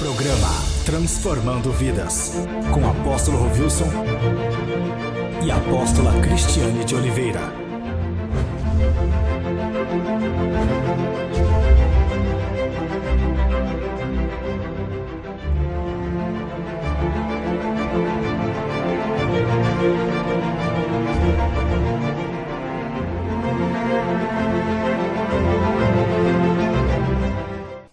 Programa Transformando Vidas, com Apóstolo Rovilson e Apóstola Cristiane de Oliveira.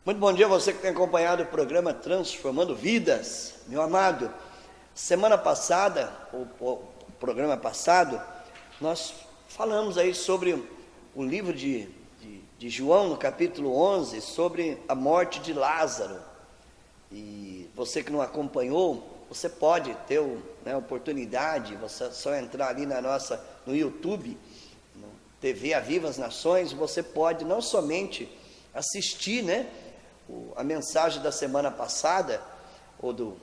Muito bom dia a você que tem acompanhado o programa Transformando Vidas. Meu amado, semana passada, o programa passado, nós falamos aí sobre o livro de João, no capítulo 11, sobre a morte de Lázaro. E você que não acompanhou, você pode ter a oportunidade, você só entrar ali no YouTube, no TV Aviva as Nações, você pode não somente assistir, a mensagem da semana passada, ou do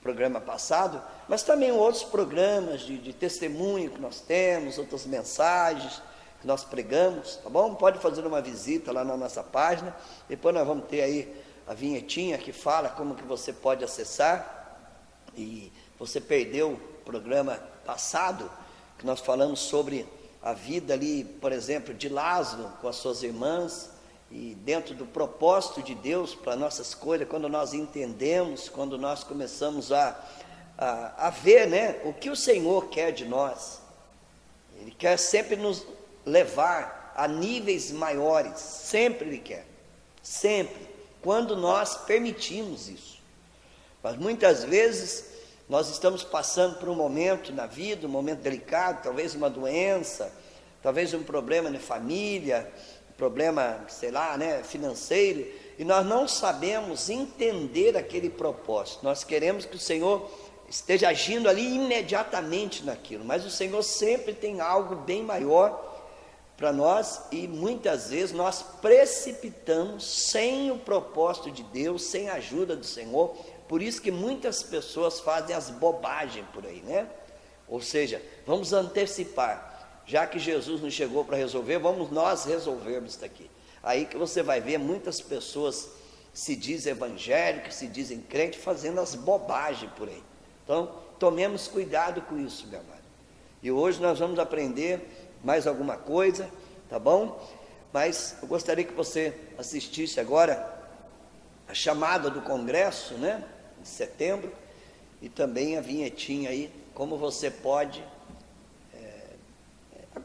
programa passado, mas também outros programas de testemunho que nós temos, outras mensagens que nós pregamos, tá bom? Pode fazer uma visita lá na nossa página, depois nós vamos ter aí a vinhetinha que fala como que você pode acessar. E você perdeu o programa passado, que nós falamos sobre a vida ali, por exemplo, de Lázaro com as suas irmãs, e dentro do propósito de Deus para a nossa escolha, quando nós entendemos, quando nós começamos a ver, o que o Senhor quer de nós. Ele quer sempre nos levar a níveis maiores, sempre Ele quer, sempre, quando nós permitimos isso. Mas muitas vezes nós estamos passando por um momento na vida, um momento delicado, talvez uma doença, talvez um problema na família, problema, financeiro, e nós não sabemos entender aquele propósito. Nós queremos que o Senhor esteja agindo ali imediatamente naquilo, mas o Senhor sempre tem algo bem maior para nós, e muitas vezes nós precipitamos sem o propósito de Deus, sem a ajuda do Senhor. Por isso que muitas pessoas fazem as bobagens por aí, Ou seja, vamos antecipar. Já que Jesus não chegou para resolver, vamos nós resolvermos isso daqui. Aí que você vai ver muitas pessoas se dizem evangélicos, se dizem crentes, fazendo as bobagens por aí. Então, tomemos cuidado com isso, meu amado. E hoje nós vamos aprender mais alguma coisa, tá bom? Mas eu gostaria que você assistisse agora a chamada do congresso, em setembro, e também a vinhetinha aí, como você pode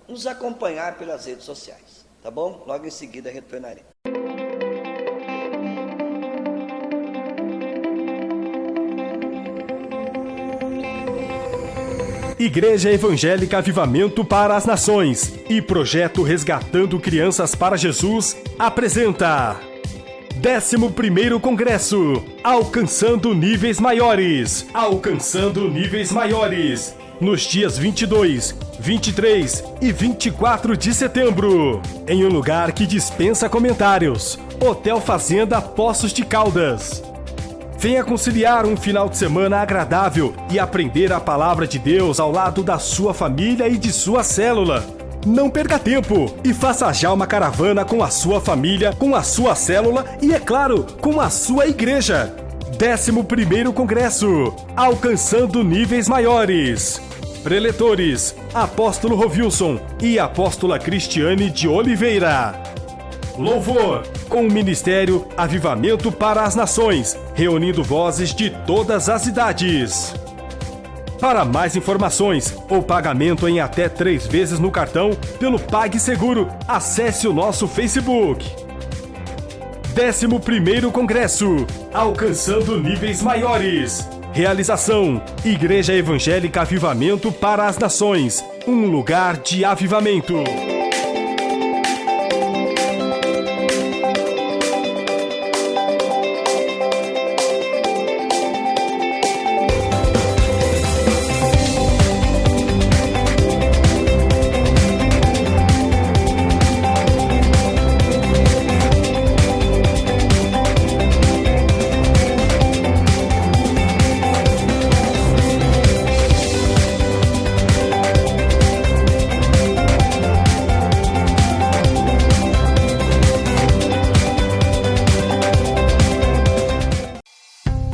nos acompanhar pelas redes sociais, tá bom? Logo em seguida retornarei. Igreja Evangélica Avivamento para as Nações e Projeto Resgatando Crianças para Jesus apresenta 11º Congresso Alcançando Níveis Maiores. Alcançando Níveis Maiores. Nos dias 22, 23 e 24 de setembro, em um lugar que dispensa comentários, Hotel Fazenda Poços de Caldas. Venha conciliar um final de semana agradável e aprender a palavra de Deus ao lado da sua família e de sua célula. Não perca tempo e faça já uma caravana com a sua família, com a sua célula e, é claro, com a sua igreja. 11º Congresso Alcançando Níveis Maiores. Preletores, Apóstolo Rovilson e Apóstola Cristiane de Oliveira. Louvor, com o Ministério Avivamento para as Nações, reunindo vozes de todas as idades. Para mais informações ou pagamento em até 3 vezes no cartão pelo PagSeguro, acesse o nosso Facebook. 11º Congresso Alcançando Níveis Maiores. Realização: Igreja Evangélica Avivamento para as Nações, um lugar de avivamento.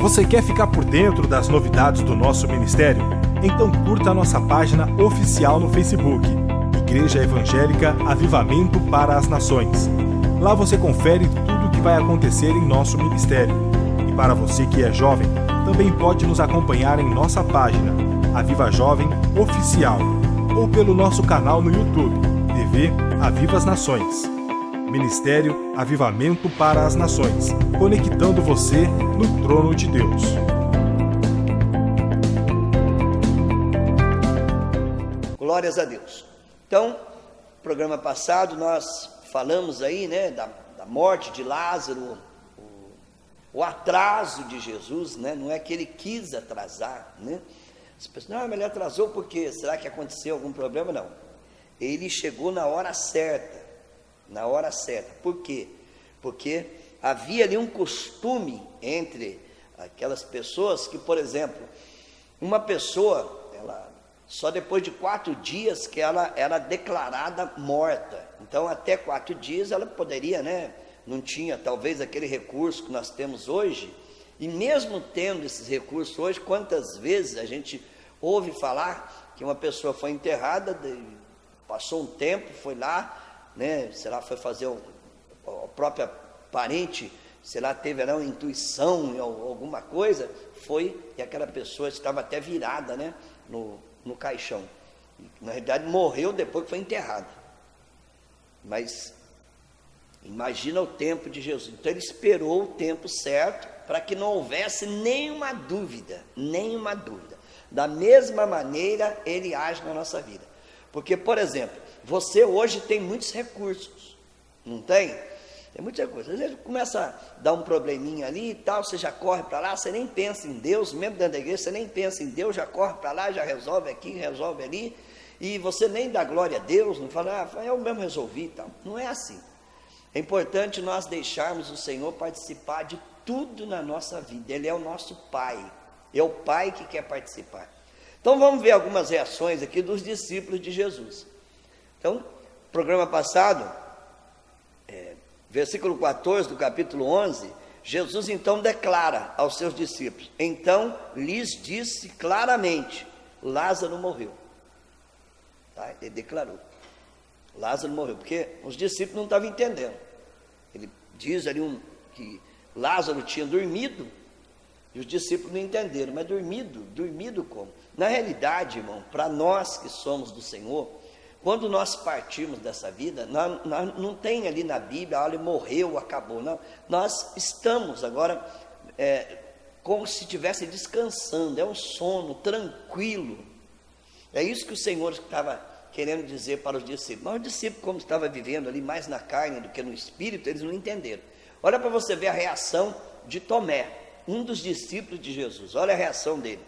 Você quer ficar por dentro das novidades do nosso ministério? Então curta a nossa página oficial no Facebook, Igreja Evangélica Avivamento para as Nações. Lá você confere tudo o que vai acontecer em nosso ministério. E para você que é jovem, também pode nos acompanhar em nossa página, Aviva Jovem Oficial, ou pelo nosso canal no YouTube, TV Aviva as Nações. Ministério Avivamento para as Nações, conectando você no trono de Deus. Glórias a Deus. Então, no programa passado nós falamos aí, né, da morte de Lázaro, o atraso de Jesus, né? Não é que ele quis atrasar, né? As pessoas, não, mas ele atrasou porque será que aconteceu algum problema? Não. Ele chegou na hora certa. Na hora certa. Por quê? Porque havia ali um costume entre aquelas pessoas que, por exemplo, uma pessoa, ela só depois de 4 dias que ela era declarada morta. Então, até 4 dias ela poderia, né? Não tinha talvez aquele recurso que nós temos hoje. E mesmo tendo esses recursos hoje, quantas vezes a gente ouve falar que uma pessoa foi enterrada, passou um tempo, foi lá, né, sei lá, foi fazer a própria parente, sei lá, teve uma intuição, alguma coisa, foi, e aquela pessoa estava até virada, né, no caixão. Na realidade morreu depois que foi enterrada. Mas imagina o tempo de Jesus. Então ele esperou o tempo certo para que não houvesse nenhuma dúvida. Da mesma maneira ele age na nossa vida. Porque, por exemplo, você hoje tem muitos recursos, não tem? Tem muitos recursos. Às vezes começa a dar um probleminha ali e tal, você já corre para lá, você nem pensa em Deus, mesmo dentro da igreja, você nem pensa em Deus, já corre para lá, já resolve aqui, resolve ali, e você nem dá glória a Deus, não fala, eu mesmo resolvi e tal. Não é assim. É importante nós deixarmos o Senhor participar de tudo na nossa vida. Ele é o nosso Pai, é o Pai que quer participar. Então vamos ver algumas reações aqui dos discípulos de Jesus. Então, programa passado, versículo 14 do capítulo 11, Jesus então declara aos seus discípulos, então lhes disse claramente, Lázaro morreu. Tá? Ele declarou, Lázaro morreu, porque os discípulos não estavam entendendo. Ele diz ali que Lázaro tinha dormido, e os discípulos não entenderam, mas dormido como? Na realidade, irmão, para nós que somos do Senhor, quando nós partimos dessa vida, não tem ali na Bíblia, olha, morreu, acabou, não. Nós estamos agora como se estivesse descansando, é um sono tranquilo. É isso que o Senhor estava querendo dizer para os discípulos. Mas os discípulos, como estavam vivendo ali mais na carne do que no espírito, eles não entenderam. Olha para você ver a reação de Tomé, um dos discípulos de Jesus. Olha a reação dele.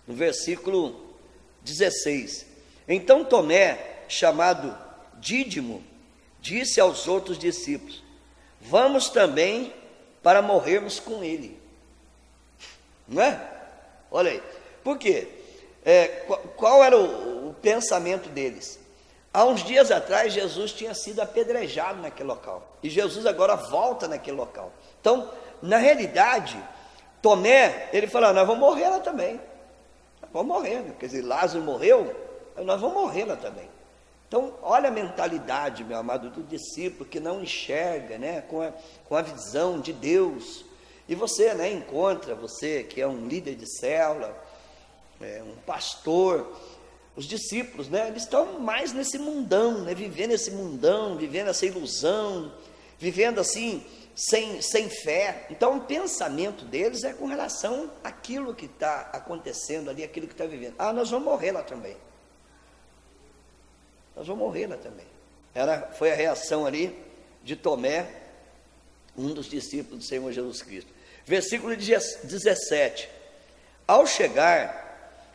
No versículo 16. Então Tomé, chamado Dídimo, disse aos outros discípulos, vamos também para morrermos com ele. Não é? Olha aí. Por quê? Qual era o pensamento deles? Há uns dias atrás, Jesus tinha sido apedrejado naquele local. E Jesus agora volta naquele local. Então, na realidade, Tomé, ele falou, nós vamos morrer lá também. Nós vamos morrer, né? Quer dizer, Lázaro morreu, nós vamos morrer lá também. Então, olha a mentalidade, meu amado, do discípulo que não enxerga, né, com a visão de Deus. E você, né, encontra, você que é um líder de célula, um pastor, os discípulos, né, eles estão mais nesse mundão, né, vivendo esse mundão, vivendo essa ilusão, vivendo assim, sem fé. Então o pensamento deles é com relação àquilo que está acontecendo ali, aquilo que está vivendo. Nós vamos morrer lá também. Nós vamos morrer lá também. Foi a reação ali de Tomé, um dos discípulos do Senhor Jesus Cristo. Versículo 17. Ao chegar,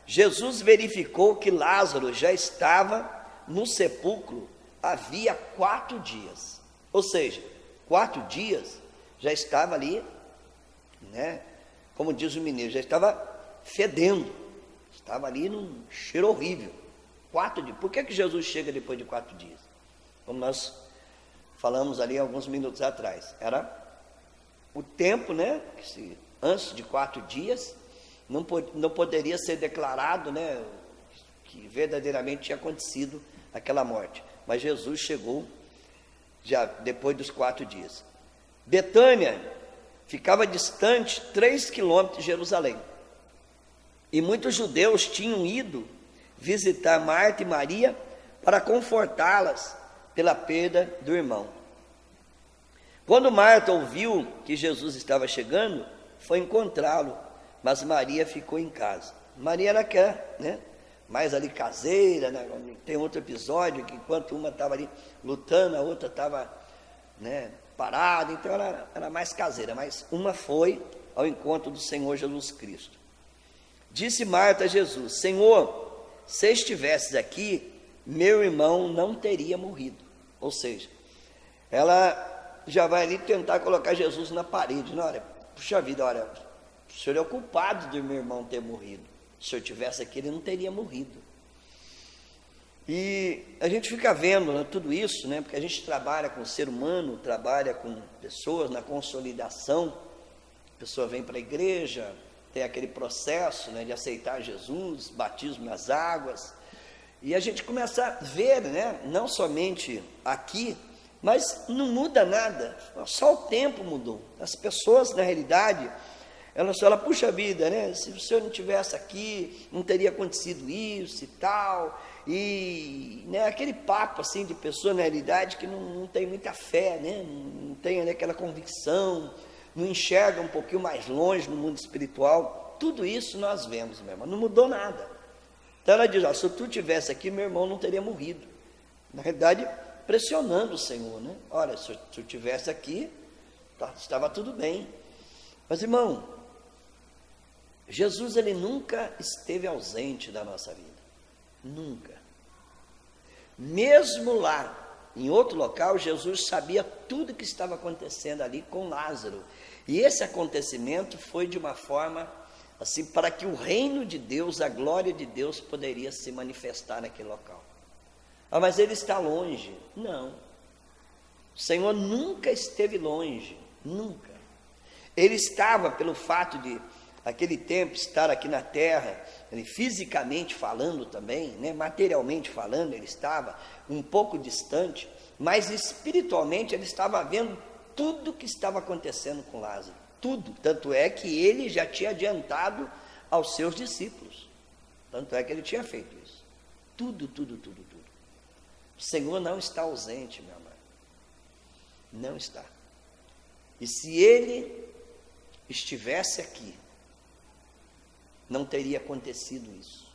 Jesus verificou que Lázaro já estava no sepulcro havia 4 dias. Ou seja, 4 dias já estava ali, né? Como diz o mineiro, já estava fedendo. Estava ali num cheiro horrível. 4 dias. Por que Jesus chega depois de 4 dias? Como nós falamos ali alguns minutos atrás. Era o tempo, né? Antes de 4 dias, não poderia ser declarado, né, que verdadeiramente tinha acontecido aquela morte. Mas Jesus chegou já depois dos 4 dias. Betânia ficava distante 3 quilômetros de Jerusalém. E muitos judeus tinham ido visitar Marta e Maria para confortá-las pela perda do irmão. Quando Marta ouviu que Jesus estava chegando, foi encontrá-lo, mas Maria ficou em casa. Maria era aquela, né, mais ali caseira, né? Tem outro episódio que enquanto uma estava ali lutando, a outra estava, né, parada, então ela era mais caseira, mas uma foi ao encontro do Senhor Jesus Cristo. Disse Marta a Jesus: Senhor, se estivesses aqui, meu irmão não teria morrido. Ou seja, ela já vai ali tentar colocar Jesus na parede. Não, olha, puxa vida, olha, o senhor é o culpado do meu irmão ter morrido. Se eu estivesse aqui, ele não teria morrido. E a gente fica vendo, né, tudo isso, né, porque a gente trabalha com o ser humano, trabalha com pessoas na consolidação. A pessoa vem para a igreja, tem aquele processo, né, de aceitar Jesus, batismo nas águas, e a gente começa a ver, né, não somente aqui, mas não muda nada, só o tempo mudou. As pessoas, na realidade, elas falam, puxa vida, né, se o senhor não estivesse aqui, não teria acontecido isso e tal, e, né, aquele papo assim de pessoa, na realidade, que não tem muita fé, né, não tem, né, aquela convicção, não enxerga um pouquinho mais longe no mundo espiritual. Tudo isso nós vemos, meu irmão, não mudou nada. Então ela diz, se tu tivesse aqui, meu irmão não teria morrido. Na realidade, pressionando o Senhor, né? Olha, se eu tivesse aqui, estava tudo bem. Mas, irmão, Jesus, ele nunca esteve ausente da nossa vida. Nunca. Mesmo lá, em outro local, Jesus sabia tudo que estava acontecendo ali com Lázaro. E esse acontecimento foi de uma forma, assim, para que o reino de Deus, a glória de Deus, poderia se manifestar naquele local. Ah, mas ele está longe. Não. O Senhor nunca esteve longe. Nunca. Ele estava, pelo fato de, naquele tempo, estar aqui na terra, ele, fisicamente falando também, né, materialmente falando, ele estava um pouco distante, mas espiritualmente ele estava vendo tudo que estava acontecendo com Lázaro, tudo, tanto é que ele já tinha adiantado aos seus discípulos, tanto é que ele tinha feito isso, tudo. O Senhor não está ausente, meu amado, não está. E se ele estivesse aqui, não teria acontecido isso.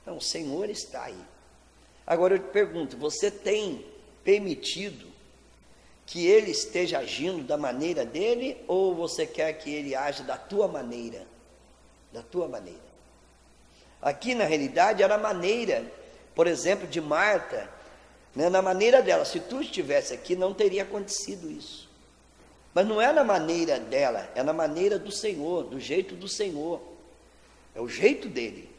Então, o Senhor está aí. Agora eu te pergunto, você tem permitido que ele esteja agindo da maneira dele, ou você quer que ele age da tua maneira? Da tua maneira. Aqui, na realidade, era a maneira, por exemplo, de Marta, né, na maneira dela. Se tu estivesse aqui, não teria acontecido isso. Mas não é na maneira dela, é na maneira do Senhor, do jeito do Senhor. É o jeito dele.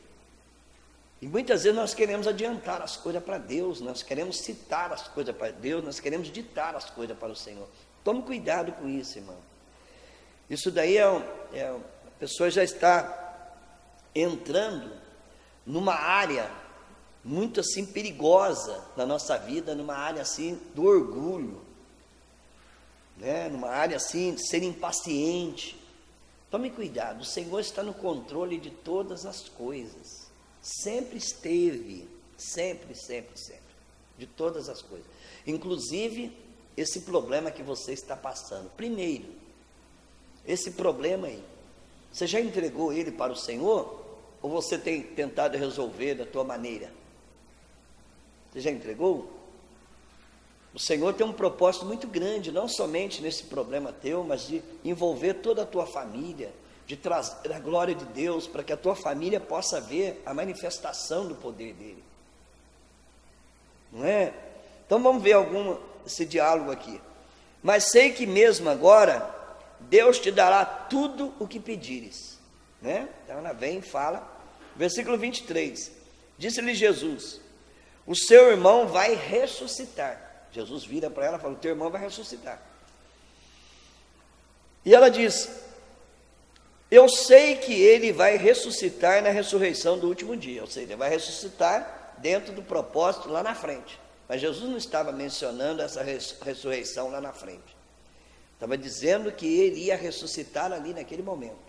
E muitas vezes nós queremos adiantar as coisas para Deus, nós queremos citar as coisas para Deus, nós queremos ditar as coisas para o Senhor. Tome cuidado com isso, irmão. Isso daí a pessoa já está entrando numa área muito assim perigosa na nossa vida, numa área assim do orgulho, né? Numa área assim de ser impaciente. Tome cuidado, o Senhor está no controle de todas as coisas. Sempre esteve, sempre, de todas as coisas. Inclusive, esse problema que você está passando. Primeiro, esse problema aí, você já entregou ele para o Senhor? Ou você tem tentado resolver da tua maneira? Você já entregou? O Senhor tem um propósito muito grande, não somente nesse problema teu, mas de envolver toda a tua família, de trazer a glória de Deus, para que a tua família possa ver a manifestação do poder dele. Não é? Então vamos ver esse diálogo aqui. Mas sei que mesmo agora, Deus te dará tudo o que pedires. Né? Então ela vem e fala, versículo 23, disse-lhe Jesus, o seu irmão vai ressuscitar. Jesus vira para ela e fala, o teu irmão vai ressuscitar. E ela diz: eu sei que ele vai ressuscitar na ressurreição do último dia. Ou seja, ele vai ressuscitar dentro do propósito lá na frente. Mas Jesus não estava mencionando essa ressurreição lá na frente. Estava dizendo que ele ia ressuscitar ali naquele momento.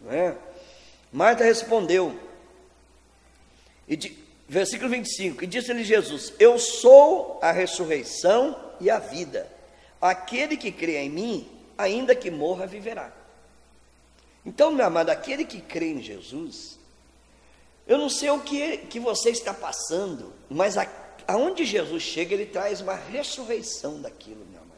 Não é? Marta respondeu, versículo 25, e disse-lhe Jesus: eu sou a ressurreição e a vida. Aquele que crê em mim, ainda que morra, viverá. Então, meu amado, aquele que crê em Jesus, eu não sei o que você está passando, mas aonde Jesus chega, ele traz uma ressurreição daquilo, meu amado.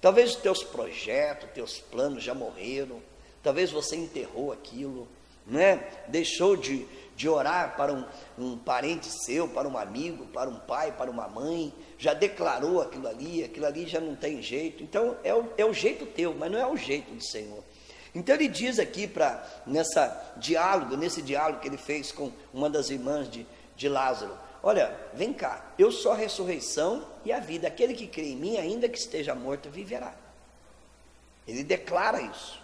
Talvez os teus projetos, teus planos já morreram, talvez você enterrou aquilo, né? Deixou de orar para um parente seu, para um amigo, para um pai, para uma mãe, já declarou aquilo ali já não tem jeito. Então é o jeito teu, mas não é o jeito do Senhor. Então ele diz aqui nesse diálogo que ele fez com uma das irmãs de Lázaro: olha, vem cá, eu sou a ressurreição e a vida, aquele que crê em mim, ainda que esteja morto, viverá. Ele declara isso.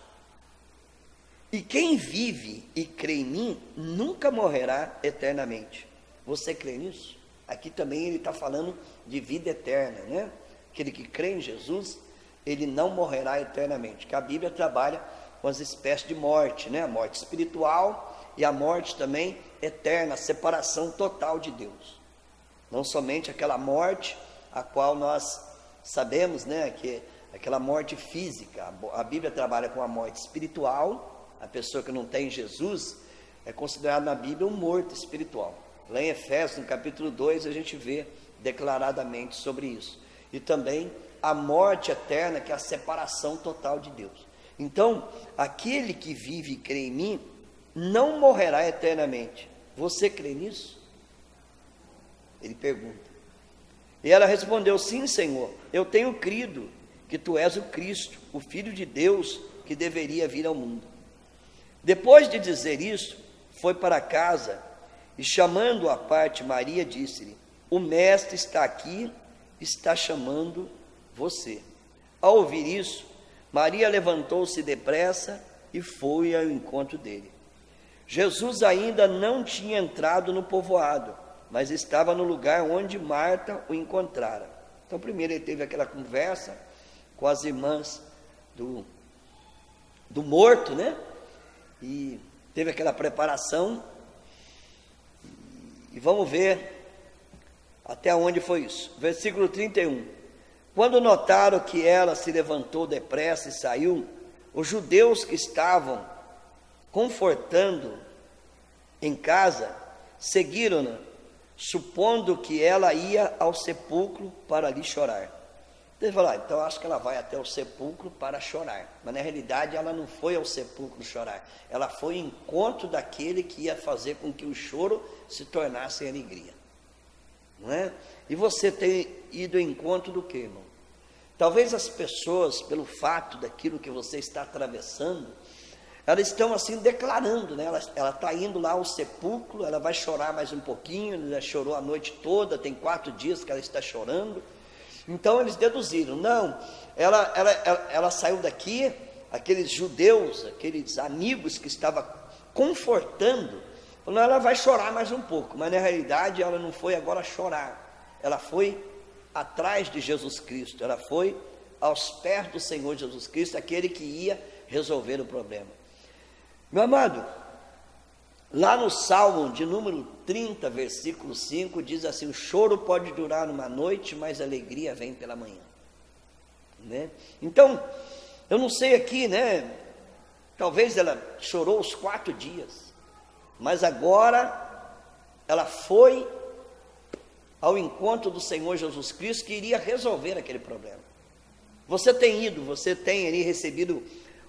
E quem vive e crê em mim, nunca morrerá eternamente. Você crê nisso? Aqui também ele está falando de vida eterna, né? Aquele que crê em Jesus, ele não morrerá eternamente. Que a Bíblia trabalha com as espécies de morte, né? A morte espiritual e a morte também eterna, a separação total de Deus. Não somente aquela morte a qual nós sabemos, né? Que é aquela morte física. A Bíblia trabalha com a morte espiritual. A pessoa que não tem Jesus é considerada na Bíblia um morto espiritual. Lá em Efésios, no capítulo 2, a gente vê declaradamente sobre isso. E também a morte eterna, que é a separação total de Deus. Então, aquele que vive e crê em mim, não morrerá eternamente. Você crê nisso? Ele pergunta. E ela respondeu: sim, Senhor, eu tenho crido que tu és o Cristo, o Filho de Deus, que deveria vir ao mundo. Depois de dizer isso, foi para casa e, chamando à parte Maria, disse-lhe: o mestre está aqui, está chamando você. Ao ouvir isso, Maria levantou-se depressa e foi ao encontro dele. Jesus ainda não tinha entrado no povoado, mas estava no lugar onde Marta o encontrara. Então, primeiro ele teve aquela conversa com as irmãs do morto, né? E teve aquela preparação, e vamos ver até onde foi isso. Versículo 31. Quando notaram que ela se levantou depressa e saiu, os judeus que estavam confortando em casa seguiram-na, supondo que ela ia ao sepulcro para ali chorar. Então ele falou: então acho que ela vai até o sepulcro para chorar. Mas na realidade ela não foi ao sepulcro chorar. Ela foi em encontro daquele que ia fazer com que o choro se tornasse alegria. Não é? E você tem ido em encontro do que, irmão? Talvez as pessoas, pelo fato daquilo que você está atravessando, elas estão assim declarando, né? Ela está indo lá ao sepulcro, ela vai chorar mais um pouquinho, ela já chorou a noite toda, tem 4 dias que ela está chorando. Então eles deduziram: não, ela saiu daqui, aqueles judeus, aqueles amigos que estavam confortando, não, ela vai chorar mais um pouco. Mas na realidade ela não foi agora chorar, ela foi atrás de Jesus Cristo, ela foi aos pés do Senhor Jesus Cristo, aquele que ia resolver o problema. Meu amado, lá no Salmo de número 30, versículo 5, diz assim: o choro pode durar uma noite, mas a alegria vem pela manhã, né? Então, eu não sei aqui, né? Talvez ela chorou os 4 dias, mas agora ela foi ao encontro do Senhor Jesus Cristo, que iria resolver aquele problema. Você tem ido, você tem ali recebido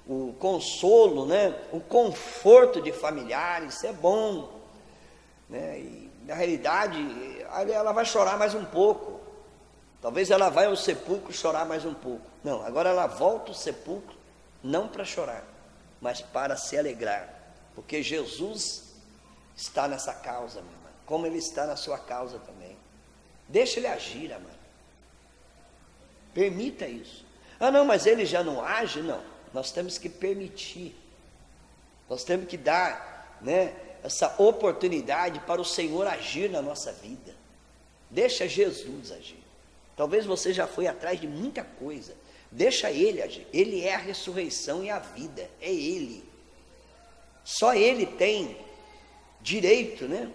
o consolo, né? O conforto de familiares, isso é bom, né? E na realidade ela vai chorar mais um pouco, talvez ela vai ao sepulcro chorar mais um pouco. Não, agora ela volta ao sepulcro não para chorar, mas para se alegrar, porque Jesus está nessa causa, meu irmão, como Ele está na sua causa também. Deixa Ele agir, amado, permita isso. Ah, não, mas ele já não age? Não, nós temos que permitir, nós temos que dar, né, essa oportunidade para o Senhor agir na nossa vida. Deixa Jesus agir. Talvez você já foi atrás de muita coisa, deixa Ele agir. Ele é a ressurreição e a vida, é Ele. Só Ele tem direito, né,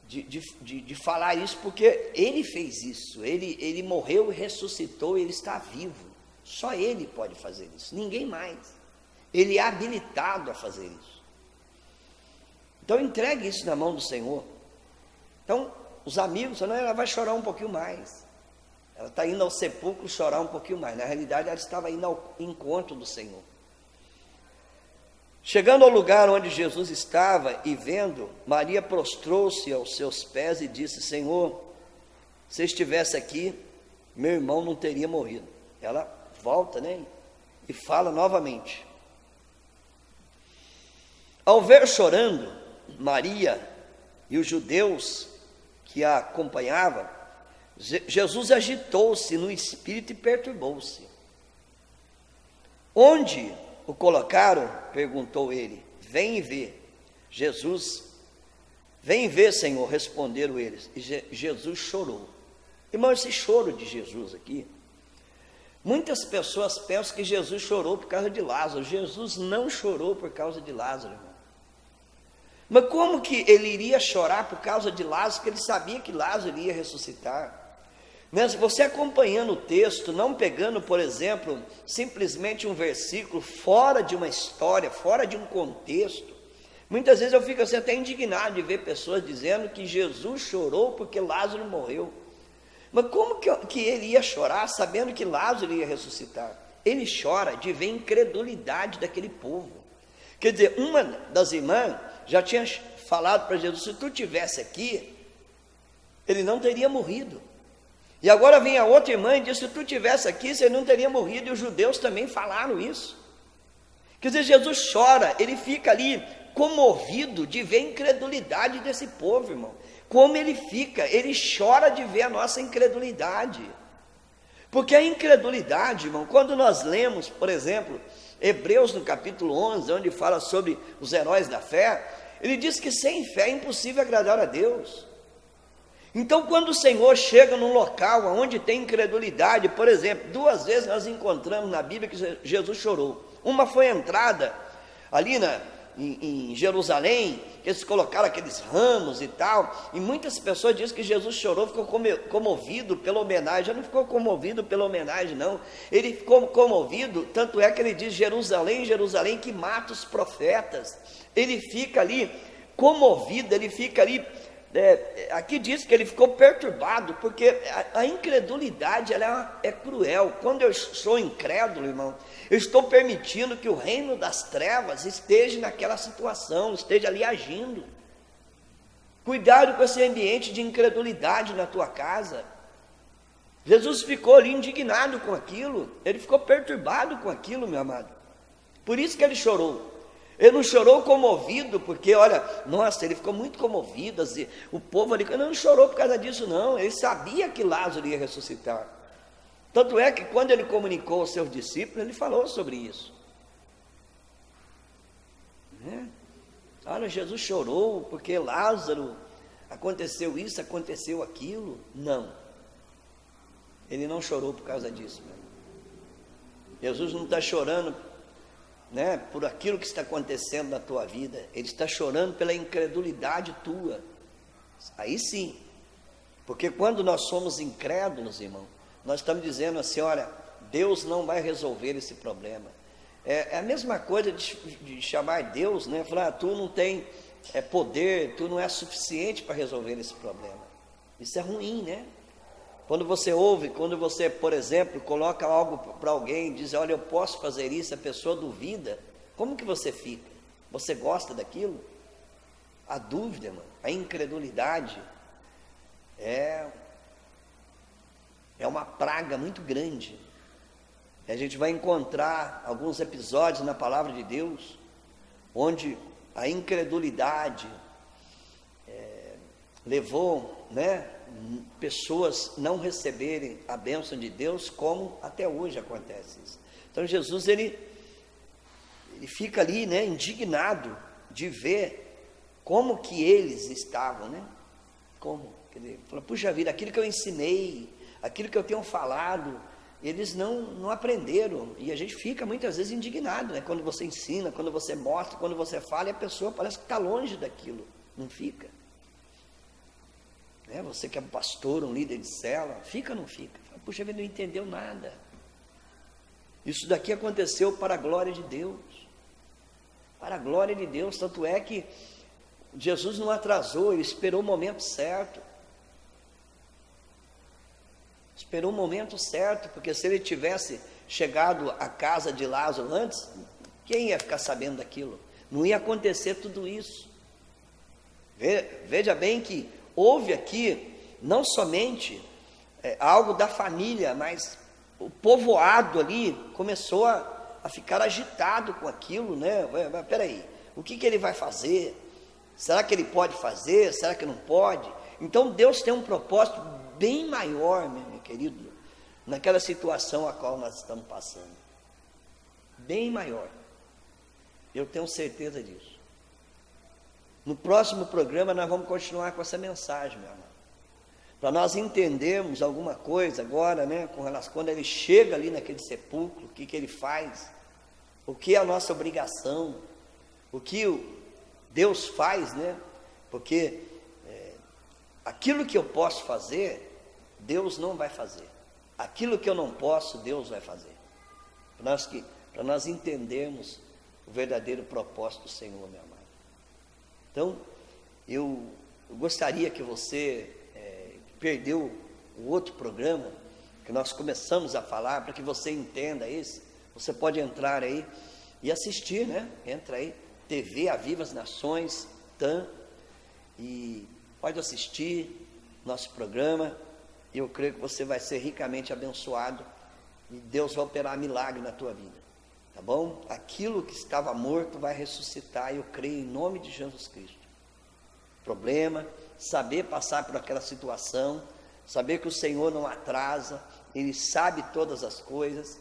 de falar isso, porque Ele fez isso, Ele morreu e ressuscitou, Ele está vivo. Só Ele pode fazer isso, ninguém mais. Ele é habilitado a fazer isso. Então entregue isso na mão do Senhor. Então, os amigos, ela vai chorar um pouquinho mais. Ela está indo ao sepulcro chorar um pouquinho mais. Na realidade, ela estava indo ao encontro do Senhor. Chegando ao lugar onde Jesus estava e vendo, Maria prostrou-se aos seus pés e disse: Senhor, se estivesse aqui, meu irmão não teria morrido. Ela volta, né, e fala novamente. Ao ver chorando Maria e os judeus que a acompanhavam, Jesus agitou-se no espírito e perturbou-se. Onde o colocaram? Perguntou ele. Vem e vê. Jesus, vem e vê, Senhor, responderam eles. E Jesus chorou. Irmão, esse choro de Jesus aqui, muitas pessoas pensam que Jesus chorou por causa de Lázaro. Jesus não chorou por causa de Lázaro, irmão. Mas como que ele iria chorar por causa de Lázaro, porque ele sabia que Lázaro iria ressuscitar? Se você acompanhando o texto, não pegando, por exemplo, simplesmente um versículo fora de uma história, fora de um contexto, muitas vezes eu fico assim até indignado de ver pessoas dizendo que Jesus chorou porque Lázaro morreu. Mas como que ele ia chorar sabendo que Lázaro ia ressuscitar? Ele chora de ver a incredulidade daquele povo. Quer dizer, uma das irmãs já tinha falado para Jesus: se tu estivesse aqui, ele não teria morrido. E agora vem a outra irmã e diz: se tu estivesse aqui, você não teria morrido. E os judeus também falaram isso. Quer dizer, Jesus chora, ele fica ali comovido de ver a incredulidade desse povo, irmão. Como ele fica, ele chora de ver a nossa incredulidade. Porque a incredulidade, irmão, quando nós lemos, por exemplo, Hebreus no capítulo 11, onde fala sobre os heróis da fé, ele diz que sem fé é impossível agradar a Deus. Então, quando o Senhor chega num local onde tem incredulidade, por exemplo, 2 vezes nós encontramos na Bíblia que Jesus chorou. Uma foi a entrada ali em Jerusalém, eles colocaram aqueles ramos e tal, e muitas pessoas dizem que Jesus chorou, ficou comovido pela homenagem. Já não ficou comovido pela homenagem, não. Ele ficou comovido, tanto é que ele diz: Jerusalém, Jerusalém, que mata os profetas. Ele fica ali comovido, ele fica ali... aqui diz que ele ficou perturbado, porque a incredulidade ela é cruel. Quando eu sou incrédulo, irmão, eu estou permitindo que o reino das trevas esteja naquela situação, esteja ali agindo. Cuidado com esse ambiente de incredulidade na tua casa. Jesus ficou ali indignado com aquilo, ele ficou perturbado com aquilo, meu amado. Por isso que ele chorou. Ele não chorou comovido, porque, olha, nossa, ele ficou muito comovido, assim, o povo ali, não chorou por causa disso, não. Ele sabia que Lázaro ia ressuscitar. Tanto é que quando ele comunicou aos seus discípulos, ele falou sobre isso. Olha, Jesus chorou porque Lázaro, aconteceu isso, aconteceu aquilo. Não, ele não chorou por causa disso, meu. Jesus não está chorando, por aquilo que está acontecendo na tua vida. Ele está chorando pela incredulidade tua. Aí sim, porque quando nós somos incrédulos, irmão, nós estamos dizendo assim: olha, Deus não vai resolver esse problema. É a mesma coisa de chamar Deus, falar: tu não tem poder, tu não é suficiente para resolver esse problema. Isso é ruim, Quando você ouve, quando você, por exemplo, coloca algo para alguém e diz: olha, eu posso fazer isso, a pessoa duvida, como que você fica? Você gosta daquilo? A dúvida, irmão, a incredulidade é uma praga muito grande. E a gente vai encontrar alguns episódios na palavra de Deus, onde a incredulidade levou, pessoas não receberem a bênção de Deus, como até hoje acontece isso. Então Jesus, ele fica ali, né, indignado de ver como que eles estavam, né? Como? Ele fala, puxa vida, aquilo que eu ensinei, aquilo que eu tenho falado, eles não aprenderam. E a gente fica muitas vezes indignado, né? Quando você ensina, quando você mostra, quando você fala, e a pessoa parece que está longe daquilo, não fica? Né? Você que é um pastor, um líder de célula, fica ou não fica? Fala, puxa vida, não entendeu nada. Isso daqui aconteceu para a glória de Deus. Para a glória de Deus, tanto é que Jesus não atrasou, ele esperou o momento certo. Esperou o momento certo, porque se ele tivesse chegado à casa de Lázaro antes, quem ia ficar sabendo daquilo? Não ia acontecer tudo isso. Veja bem que houve aqui não somente algo da família, mas o povoado ali começou a ficar agitado com aquilo, né? Mas peraí, o que ele vai fazer? Será que ele pode fazer? Será que não pode? Então Deus tem um propósito bem maior, meu querido, naquela situação a qual nós estamos passando. Bem maior. Eu tenho certeza disso. No próximo programa nós vamos continuar com essa mensagem, meu amado. Para nós entendermos alguma coisa agora, né, com relação, quando ele chega ali naquele sepulcro, o que ele faz, o que é a nossa obrigação, o que Deus faz, né? Porque aquilo que eu posso fazer, Deus não vai fazer. Aquilo que eu não posso, Deus vai fazer. Para nós entendermos o verdadeiro propósito do Senhor, meu amado. Então, eu gostaria que você perdeu o outro programa que nós começamos a falar, para que você entenda esse, você pode entrar aí e assistir, né? Entra aí, TV Aviva as Nações, TAM, e pode assistir nosso programa. Eu creio que você vai ser ricamente abençoado e Deus vai operar milagre na tua vida, tá bom? Aquilo que estava morto vai ressuscitar, eu creio em nome de Jesus Cristo. Problema, saber passar por aquela situação, saber que o Senhor não atrasa, Ele sabe todas as coisas.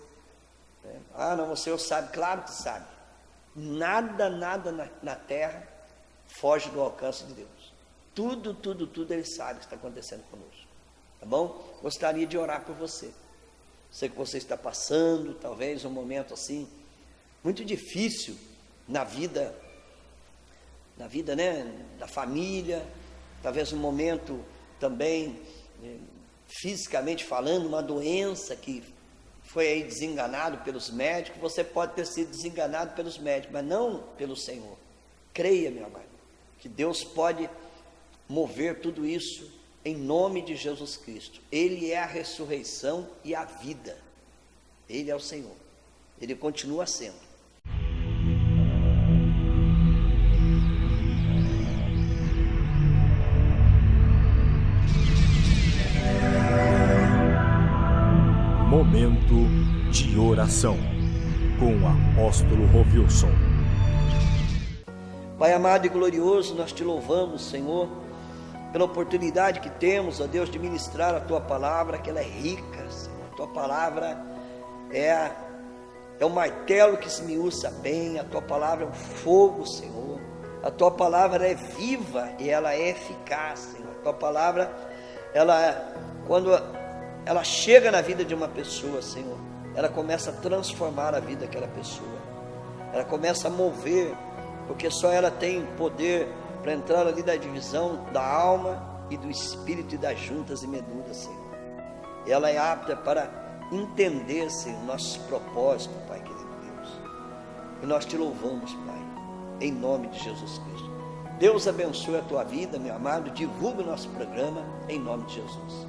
Ah, não, o Senhor sabe, claro que sabe. Nada na terra foge do alcance de Deus. Tudo Ele sabe o que está acontecendo conosco, tá bom? Gostaria de orar por você. Sei que você está passando, talvez, um momento assim, muito difícil na vida, né, da família, talvez um momento também, fisicamente falando, uma doença que foi aí desenganado pelos médicos. Você pode ter sido desenganado pelos médicos, mas não pelo Senhor. Creia, meu amado, que Deus pode mover tudo isso em nome de Jesus Cristo. Ele é a ressurreição e a vida. Ele é o Senhor. Ele continua sendo. Momento de oração com o apóstolo Rovilson. Pai amado e glorioso, nós te louvamos, Senhor, pela oportunidade que temos, ó Deus, de ministrar a Tua palavra, que ela é rica, Senhor. A Tua palavra é o martelo que se esmiuça bem, a Tua palavra é um fogo, Senhor. A Tua palavra é viva e ela é eficaz, Senhor. A Tua palavra, quando ela chega na vida de uma pessoa, Senhor, ela começa a transformar a vida daquela pessoa. Ela começa a mover, porque só ela tem poder para entrar ali na divisão da alma e do espírito e das juntas e medulas, Senhor. Ela é apta para entender, Senhor, nossos propósitos, Pai querido Deus. E nós te louvamos, Pai, em nome de Jesus Cristo. Deus abençoe a tua vida, meu amado. Divulgue o nosso programa em nome de Jesus.